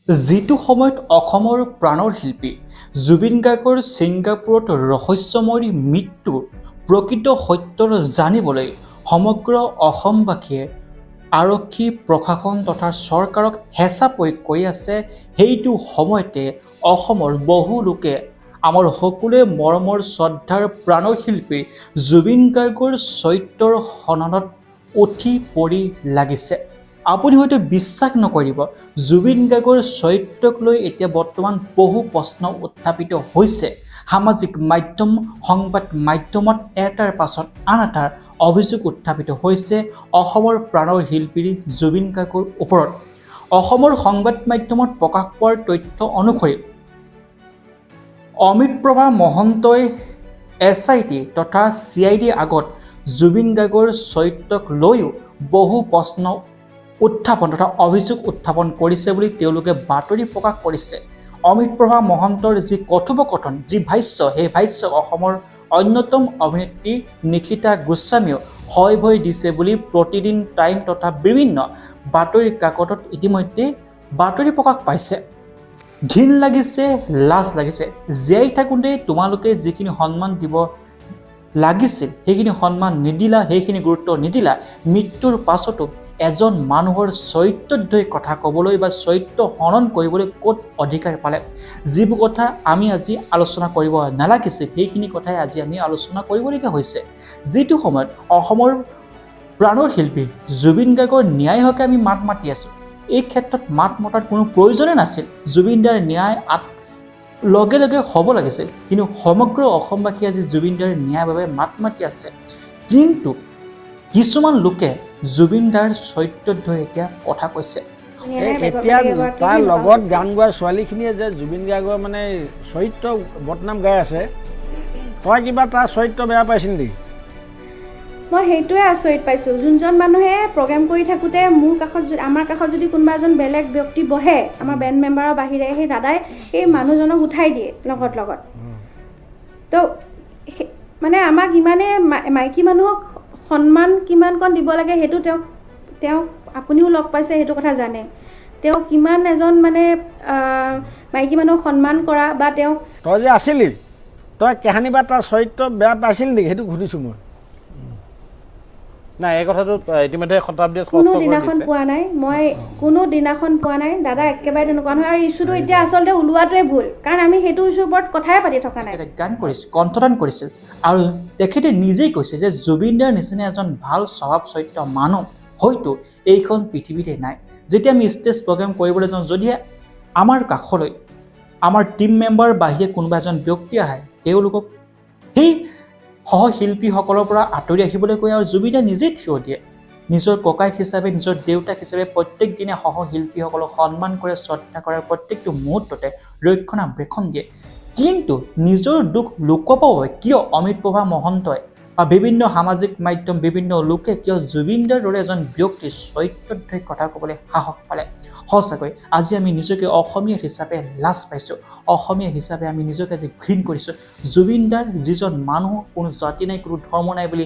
যিটো সময়ত অসমৰ প্ৰাণৰ শিল্পী জুবিন গাৰ্গৰ ছিংগাপুৰত ৰহস্যময়ী মৃত্যুৰ প্ৰকৃত সত্যৰ জানিবলৈ সমগ্ৰ অসমবাসীয়ে আৰক্ষী প্ৰশাসন তথা চৰকাৰক হেঁচা প্ৰয়োগ কৰি আছে। সেইটো সময়তে অসমৰ বহু লোকে আমাৰ সকলোৱে মৰমৰ শ্ৰদ্ধাৰ প্ৰাণৰ শিল্পী জুবিন গাৰ্গৰ চৰিত্ৰৰ সনদত উঠি পৰি লাগিছে। আপুনি হয়তো বিশ্বাস নকৰিব, জুবিন গাৰ্গৰ চৰিত্ৰক লৈ এতিয়া বৰ্তমান বহু প্ৰশ্ন উত্থাপিত হৈছে। সামাজিক মাধ্যম সংবাদ মাধ্যমত এটাৰ পাছত আন এটাৰ অভিযোগ উত্থাপিত হৈছে অসমৰ প্ৰাণৰ শিল্পী জুবিন গাৰ্গৰ ওপৰত। অসমৰ সংবাদ মাধ্যমত প্ৰকাশ পোৱাৰ তথ্য অনুসৰি অমৃতপ্ৰভা মহন্তই SIT তথা CID আগত জুবিন গাৰ্গৰ চৰিত্ৰক লৈও বহু প্ৰশ্ন উত্থাপন তথা অভিযোগ উত্থাপন কৰিছে বুলি তেওঁলোকে বাতৰি প্ৰকাশ কৰিছে। অমৃতপ্ৰভা মহন্তৰ যি কথোপকথন, যি ভাষ্য, সেই ভাষ্যক অসমৰ অন্যতম অভিনেত্ৰী নিশিতা গোস্বামীয়েও হয় ভয় দিছে বুলি প্ৰতিদিন টাইম তথা বিভিন্ন বাতৰি কাকতত ইতিমধ্যে বাতৰি প্ৰকাশ পাইছে। ঘিণ লাগিছে, লাজ লাগিছে। জীয়াই থাকোঁতে তোমালোকে যিখিনি সন্মান দিব লাগিছিল সেইখিনি সন্মান নিদিলা, সেইখিনি গুৰুত্ব নিদিলা। মৃত্যুৰ পাছতো এজন মানুহৰ চৰিত্ৰত ধৰি কথা ক'বলৈ বা চৰিত্ৰ হনন কৰিবলৈ ক'ত অধিকাৰ পালে? যিবোৰ কথা আমি আজি আলোচনা কৰিব নালাগিছিল সেইখিনি কথাই আজি আমি আলোচনা কৰিবলগীয়া হৈছে। যিটো সময়ত অসমৰ প্ৰাণৰ শিল্পী জুবিন গাৰ্গৰ ন্যায় হকে আমি মাত মাতি আছোঁ, এই ক্ষেত্ৰত মাত মতাৰ কোনো প্ৰয়োজনে নাছিল। জুবিন দাৰ ন্যায় লগে লগে হ'ব লাগিছিল, কিন্তু সমগ্ৰ অসমবাসী আজি জুবিন দাৰ ন্যায়ৰ বাবে মাত মাতি আছে। কিন্তু কিছুমান লোকে জুবিন দাৰ চৰিত্ৰত ধৰি এতিয়া কথা কৈছে। এতিয়া তাৰ লগত গান গোৱা ছোৱালীখিনিয়ে যে জুবিন গাৰ্গৰ মানে চৰিত্ৰ বদনাম গাই আছে, তই কিবা তাৰ চৰিত্ৰ বেয়া পাইছিল নেকি? মই সেইটোৱে আচৰিত পাইছোঁ। যোনজন মানুহে প্ৰগ্ৰেম কৰি থাকোঁতে মোৰ কাষত, আমাৰ কাষত যদি কোনোবা এজন বেলেগ ব্যক্তি বহে আমাৰ বেণ্ড মেম্বাৰৰ বাহিৰে, সেই দাদাই সেই মানুহজনক উঠাই দিয়ে লগত। তো মানে আমাক ইমানে মাইকী মানুহক সন্মান কিমানকণ দিব লাগে সেইটো তেওঁ আপুনিও লগ পাইছে, সেইটো কথা জানে। তেওঁ কিমান এজন মানে মাইকী মানুহক সন্মান কৰা বা তেওঁ তই যে আছিলি, তই কাহানি বা তাৰ চৰিত্ৰ বেয়া পাইছিল নেকি সেইটো সুধিছোঁ মই। নাই, এই কথাটো ইতিমধ্যে শতাব্দীয়ে কোনো দিনাখন পোৱা নাই, মই কোনো দিনাখন পোৱা নাই। দাদা একেবাৰে তেনেকুৱা নহয়। আৰু ইছ্যুটো এতিয়া আচলতে ওলোৱাটোৱে ভুল, কাৰণ আমি সেইটো ইছ্যুৰ ওপৰত কথাই পাতি থকা নাই। গান কৰিছিল, কণ্ঠদান কৰিছিল, আৰু তেখেতে নিজেই কৈছে যে জুবিন দাৰ নিচিনা এজন ভাল স্বভাৱ চৰিত্ৰ মানুহ হয়তো এইখন পৃথিৱীতে নাই। যেতিয়া আমি ষ্টেজ প্ৰগ্ৰেম কৰিবলৈ যাওঁ, যদিহে আমাৰ কাষলৈ আমাৰ টিম মেম্বাৰ বাহিৰে কোনোবা এজন ব্যক্তি আহে, তেওঁলোকক সেই সহশিল্পীসকলৰ পৰা আঁতৰি আহিবলৈ কৈ আৰু জুবিন দাই নিজেই থিয় দিয়ে। নিজৰ ককাইক হিচাপে, নিজৰ দেউতাক হিচাপে প্ৰত্যেক দিনে সহশিল্পীসকলক সন্মান কৰে, শ্ৰদ্ধা কৰে, প্ৰত্যেকটো মুহূৰ্ততে ৰক্ষণাবেক্ষণ দিয়ে। কিন্তু নিজৰ দুখ লুকুৱাব কিয় অমৃতপ্ৰভা মহন্তই বা বিভিন্ন সামাজিক মাধ্যম, বিভিন্ন লোকে কিয় জুবিন দাৰ দৰে এজন ব্যক্তিৰ চৰিত্ৰত ধৰি কথা ক'বলৈ সাহস পালে? সঁচাকৈ আজি আমি নিজকে অসমীয়া হিচাপে লাজ পাইছোঁ। অসমীয়া হিচাপে আমি নিজকে আজি ঘৃণ কৰিছোঁ। জুবিন দাৰ যিজন মানুহ কোনো জাতি নাই, কোনো ধৰ্ম নাই বুলি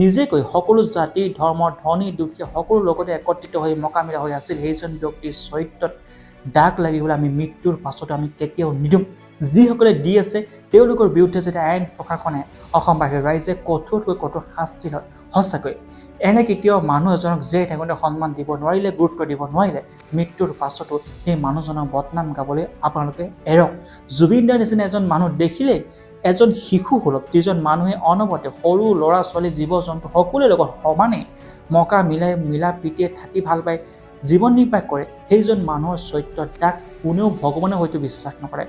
নিজে কৈ সকলো জাতি, ধৰ্ম, ধনী, দুখীয়া সকলো লগতে একত্ৰিত হৈ মকামিলা হৈ আছিল, সেইজন ব্যক্তিৰ চৰিত্ৰত দাগ লাগিবলৈ আমি মৃত্যুৰ পাছতো আমি কেতিয়াও নিদিওঁ। যিসকলে দি আছে তেওঁলোকৰ বিৰুদ্ধে যেতিয়া আইন প্ৰশাসনে, অসমবাসীৰ ৰাইজে কঠোৰতকৈ কঠোৰ শাস্তি লয়, সঁচাকৈ এনে কেতিয়াও মানুহ এজনক জীয়াই থাকোঁতে সন্মান দিব নোৱাৰিলে, গুৰুত্ব দিব নোৱাৰিলে, মৃত্যুৰ পাছতো সেই মানুহজনক বদনাম গাবলৈ আপোনালোকে এৰক। জুবিন দাৰ নিচিনা এজন মানুহ দেখিলে এজন শিশু সুলভ, যিজন মানুহে অনবৰতে সৰু ল'ৰা ছোৱালী, জীৱ জন্তু সকলোৰে লগত সমানে মিলা প্ৰীতিৰে থাকি ভাল পায়, জীৱন নিৰ্বাহ কৰে, সেইজন মানুহৰ চৰিত্ৰত তাক কোনেও ভগৱানে হয়তো বিশ্বাস নকৰে।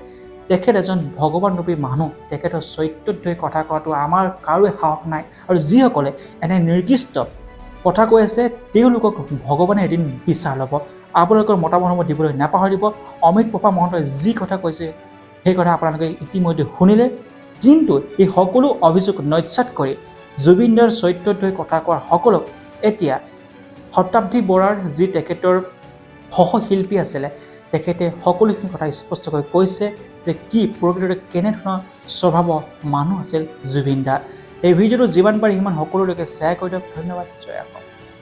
তেখেত এজন ভগৱানৰূপী মানুহ, তেখেতৰ চৰিত্ৰত ধৰি কথা কোৱাটো আমাৰ কাৰোৱে সাহস নাই। আৰু যিসকলে এনে নিৰ্দিষ্ট কথা কৈ আছে তেওঁলোকক ভগৱানে এদিন বিচাৰ ল'ব। আপোনালোকৰ মতামতসমূহ দিবলৈ নাপাহৰিব। অমৃতপ্ৰভা মহন্তই যি কথা কৈছে সেই কথা আপোনালোকে ইতিমধ্যে শুনিলে। কিন্তু এই সকলো অভিযোগ নস্যাৎ কৰি জুবিন দাৰ চৰিত্ৰত ধৰি কথা কোৱাৰ সকলক এতিয়া শতাব্দী বৰাৰ যি তেখেতৰ সহশিল্পী আছিলে, তেখেতে সকলোখিনি কথা স্পষ্টকৈ কৈছে যে কি প্ৰকৃততে কেনেধৰণৰ স্বভাৱৰ মানুহ আছিল জুবিন দা। এই ভিডিঅ'টো যিমান পাৰি সিমান সকলোলৈকে শ্বেয়াৰ কৰি দিয়ক। ধন্যবাদ। জয় অসম।